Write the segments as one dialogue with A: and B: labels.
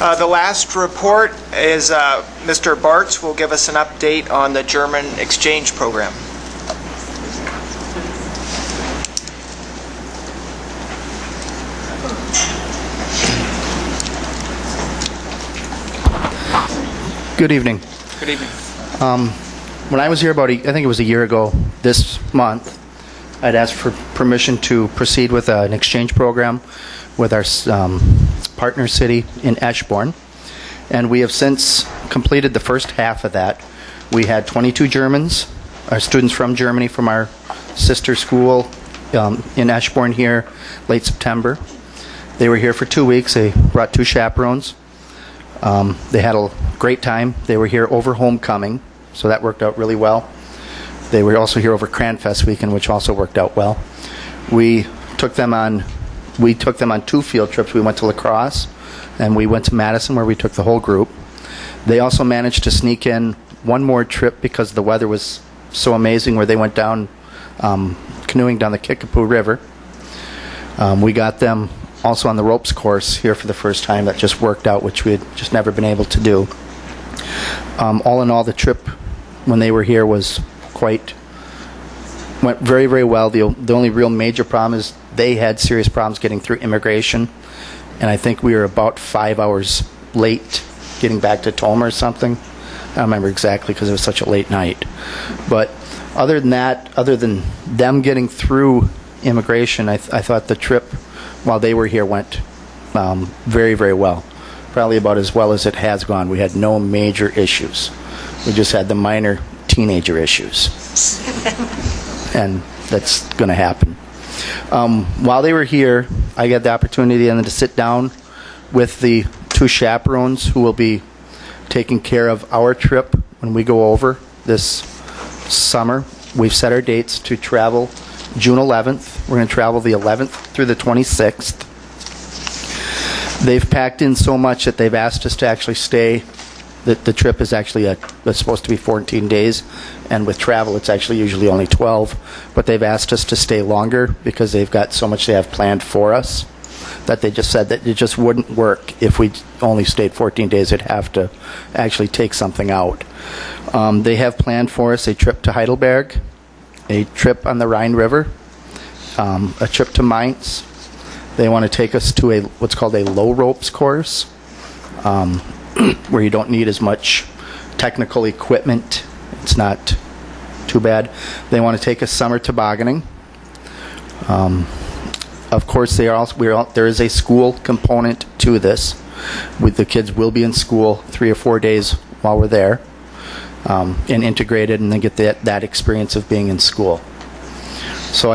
A: The last report is Mr. Bartz will give us an update on the German exchange program.
B: Good evening.
A: Good evening.
B: When I was here I think it was a year ago this month, I'd asked for permission to proceed with an exchange program with our partner city in Ashbourne, and we have since completed the first half of that. We had 22 Germans, our students from Germany, from our sister school in Ashbourne here, late September. They were here for 2 weeks. They brought 2 chaperones. They had a great time. They were here over homecoming, so that worked out really well. They were also here over Cranfest weekend, which also worked out well. We took them on 2 field trips. We went to La Crosse, and we went to Madison, where we took the whole group. They also managed to sneak in one more trip because the weather was so amazing, where they went down canoeing down the Kickapoo River. We got them also on the ropes course here for the first time. That just worked out, which we had just never been able to do. All in all, the trip when they were here went very, very well. The only real major problem is they had serious problems getting through immigration, and I think we were about 5 hours late getting back to Toma or something. I don't remember exactly because it was such a late night. But other than that, other than them getting through immigration, I thought the trip while they were here went very, very well. Probably about as well as it has gone. We had no major issues. We just had the minor teenager issues. And that's going to happen. While they were here, I got the opportunity then to sit down with the 2 chaperones who will be taking care of our trip when we go over this summer. We've set our dates to travel June 11th. We're going to travel the 11th through the 26th. They've packed in so much that they've asked us to actually stay. The trip is actually it's supposed to be 14 days, and with travel it's actually usually only 12. But they've asked us to stay longer because they've got so much they have planned for us that they just said that it just wouldn't work if we only stayed 14 days. They'd have to actually take something out. They have planned for us a trip to Heidelberg, a trip on the Rhine River, a trip to Mainz. They want to take us to what's called a low ropes course, where you don't need as much technical equipment. It's not too bad. They want to take us summer tobogganing. Of course, there is a school component to this. The kids will be in school 3 or 4 days while we're there, and integrated, and then get that experience of being in school. So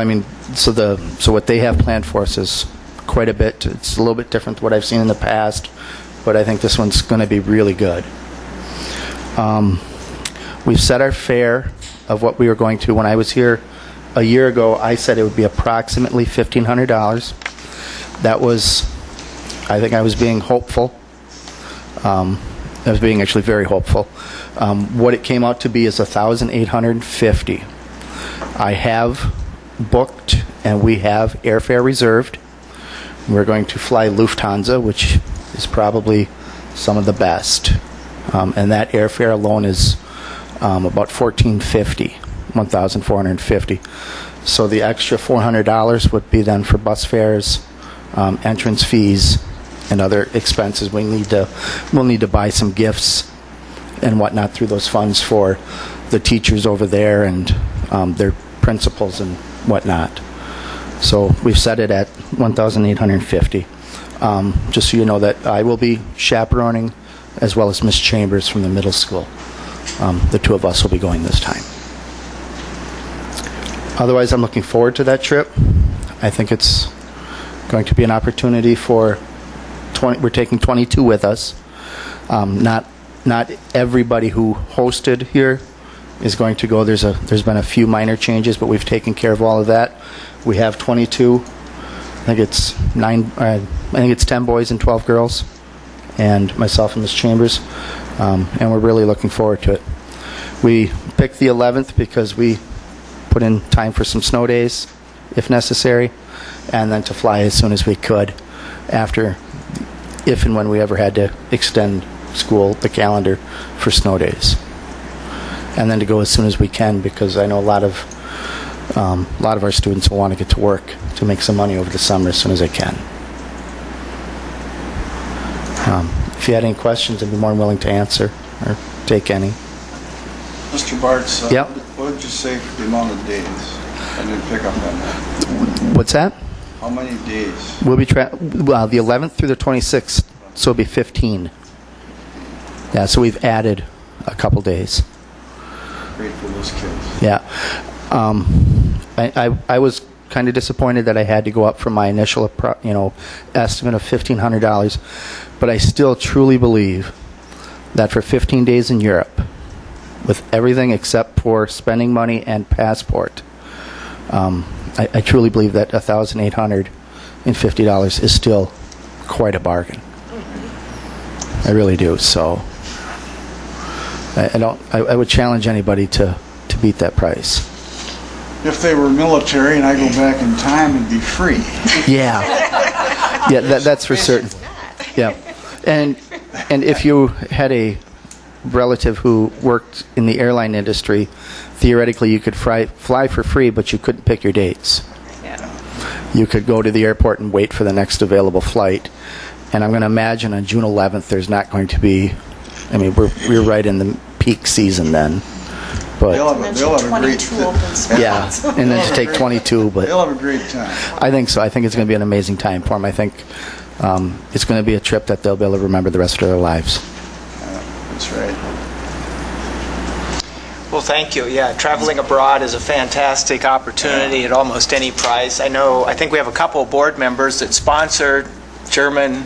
B: so what they have planned for us is quite a bit. It's a little bit different than what I've seen in the past, but I think this one's going to be really good. We've set our fare of what we were going to. When I was here a year ago, I said it would be approximately $1,500. That was, I think I was being hopeful. I was being actually very hopeful. What it came out to be is $1,850. I have booked, and we have airfare reserved. We're going to fly Lufthansa, which is probably some of the best. And that airfare alone is about $1,450. So the extra $400 would be then for bus fares, entrance fees, and other expenses. We'll need to buy some gifts and whatnot through those funds for the teachers over there and their principals and whatnot. So we've set it at $1,850. Just so you know that I will be chaperoning, as well as Miss Chambers from the middle school. The 2 of us will be going this time. Otherwise, I'm looking forward to that trip. I think it's going to be an opportunity for we're taking 22 with us. Not everybody who hosted here is going to go. There's been a few minor changes, but we've taken care of all of that. We have 22. I think it's 10 boys and 12 girls, and myself and Ms. Chambers, and we're really looking forward to it. We picked the 11th because we put in time for some snow days, if necessary, and then to fly as soon as we could after if and when we ever had to extend school, the calendar for snow days. And then to go as soon as we can, because I know a lot of our students will want to get to work to make some money over the summer as soon as they can. If you had any questions, I'd be more than willing to answer or take any.
C: Mr. Bartz,
B: Yep.
C: what did you say for the amount of days? I didn't pick up on that.
B: What's that?
C: How many days?
B: We'll be the 11th through the 26th, so it'll be 15. Yeah, so we've added a couple days.
C: Great for those kids.
B: Yeah. I was kind of disappointed that I had to go up from my initial, estimate of $1,500, but I still truly believe that for 15 days in Europe, with everything except for spending money and passport, I truly believe that $1,850 is still quite a bargain. I really do. So I would challenge anybody to beat that price.
C: If they were military and I go back in time, it'd be free.
B: Yeah. Yeah, that's for certain. Yeah. And if you had a relative who worked in the airline industry, theoretically you could fly for free, but you couldn't pick your dates.
D: Yeah.
B: You could go to the airport and wait for the next available flight. And I'm going to imagine on June 11th there's not going to be, we're right in the peak season then. But
C: They'll have a great
D: 22 open spots.
B: yeah, and then to take 22, but
C: They'll have a great time.
B: I think so. I think it's going to be an amazing time for them. I think it's going to be a trip that they'll be able to remember the rest of their lives.
C: That's right.
A: Well, thank you. Yeah, traveling abroad is a fantastic opportunity at almost any price. I think we have a couple of board members that sponsor German.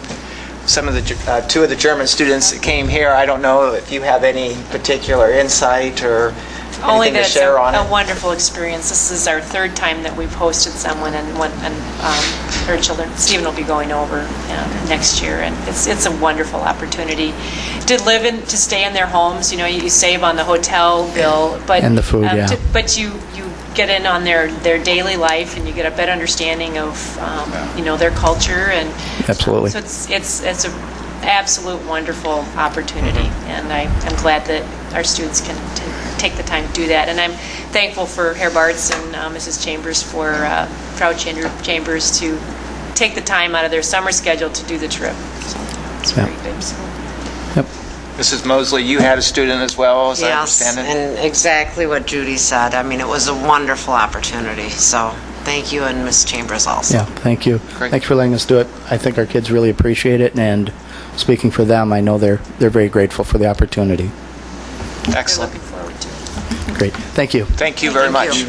A: Some of the two of the German students that came here. I don't know if you have any particular insight or
D: Only
A: anything to
D: that it's
A: share on
D: a
A: it.
D: wonderful experience. This is our third time that we've hosted someone, and her children, Stephen will be going over next year, and it's a wonderful opportunity to to stay in their homes. You save on the hotel bill, but
B: And the food, yeah.
D: But you get in on their daily life, and you get a better understanding of their culture, and
B: Absolutely.
D: so it's an absolute wonderful opportunity, and I'm glad that our students can take the time to do that. And I'm thankful for Herr Bartz and Mrs. Chambers for Frau Chambers to take the time out of their summer schedule to do the trip. So it's
B: Yeah.
D: very good. So.
B: Yep.
A: Mrs. Mosley, you had a student as well, as I
E: Yes,
A: understand it.
E: and exactly what Judy said. It was a wonderful opportunity. So thank you, and Ms. Chambers also.
B: Yeah, thank you.
A: Great.
B: Thanks for letting us do it. I think our kids really appreciate it, and speaking for them, I know they're very grateful for the opportunity.
D: We're
A: Excellent.
D: looking forward to it.
B: Great. Thank you.
A: Thank you very
E: Thank
A: much.
E: you.